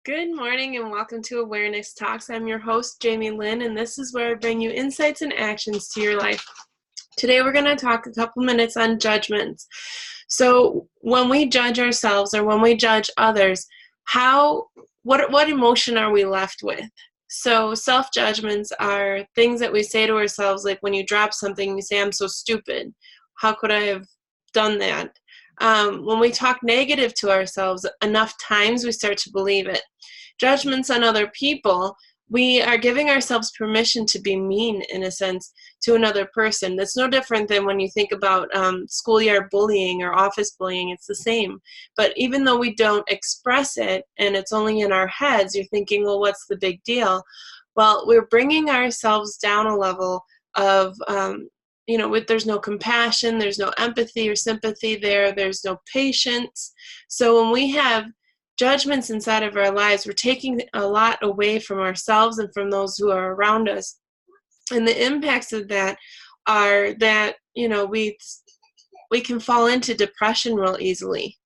Good morning and welcome to Awareness Talks. I'm your host, JamieLynn, and this is where I bring you insights and actions to your life. Today we're going to talk a couple minutes on judgments. So when we judge ourselves or when we judge others, what emotion are we left with? So self-judgments are things that we say to ourselves, like when you drop something, you say, I'm so stupid. How could I have done that? When we talk negative to ourselves enough times, we start to believe it. Judgments on other people, we are giving ourselves permission to be mean, in a sense, to another person. That's no different than when you think about schoolyard bullying or office bullying. It's the same. But even though we don't express it and it's only in our heads, you're thinking, well, what's the big deal? Well, we're bringing ourselves down a level of there's no compassion, there's no empathy or sympathy there's no patience. So when we have judgments inside of our lives, we're taking a lot away from ourselves and from those who are around us. And the impacts of that are that, we can fall into depression real easily.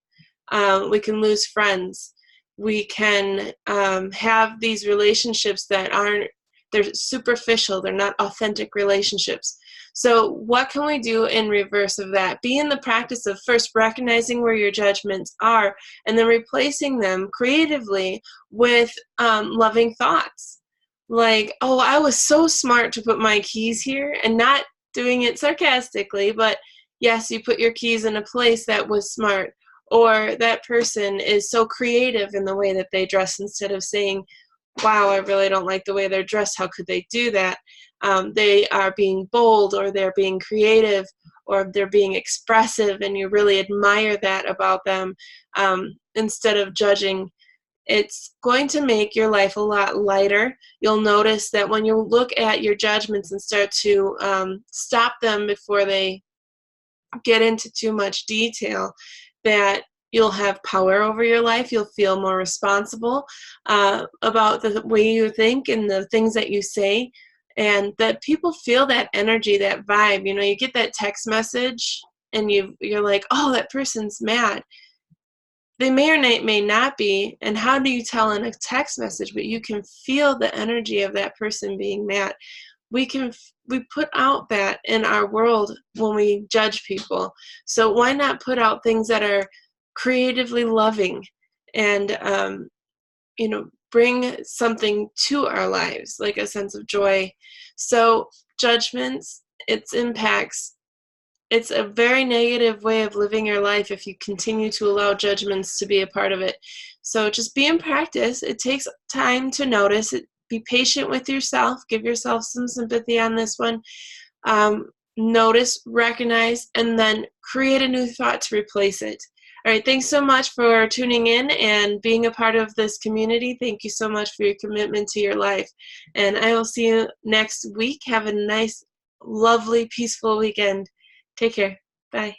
We can lose friends. We can have these relationships that they're superficial, they're not authentic relationships. So what can we do in reverse of that? Be in the practice of first recognizing where your judgments are and then replacing them creatively with loving thoughts. Like, oh, I was so smart to put my keys here, and not doing it sarcastically, but yes, you put your keys in a place that was smart. Or that person is so creative in the way that they dress, instead of saying, wow, I really don't like the way they're dressed. How could they do that? They are being bold, or they're being creative, or they're being expressive, and you really admire that about them. Instead of judging, it's going to make your life a lot lighter. You'll notice that when you look at your judgments and start to stop them before they get into too much detail, that you'll have power over your life. You'll feel more responsible about the way you think and the things that you say, and that people feel that energy, that vibe. You get that text message and you're like, oh, that person's mad. They may or may not be, and how do you tell in a text message? But you can feel the energy of that person being mad. We put out that in our world when we judge people. So why not put out things that are creatively loving and bring something to our lives, like a sense of joy? So judgments, its impacts, it's a very negative way of living your life if you continue to allow judgments to be a part of it. So just be in practice. It takes time to notice it. Be patient with yourself. Give yourself some sympathy on this one. Notice, recognize, and then create a new thought to replace it. All right, thanks so much for tuning in and being a part of this community. Thank you so much for your commitment to your life. And I will see you next week. Have a nice, lovely, peaceful weekend. Take care. Bye.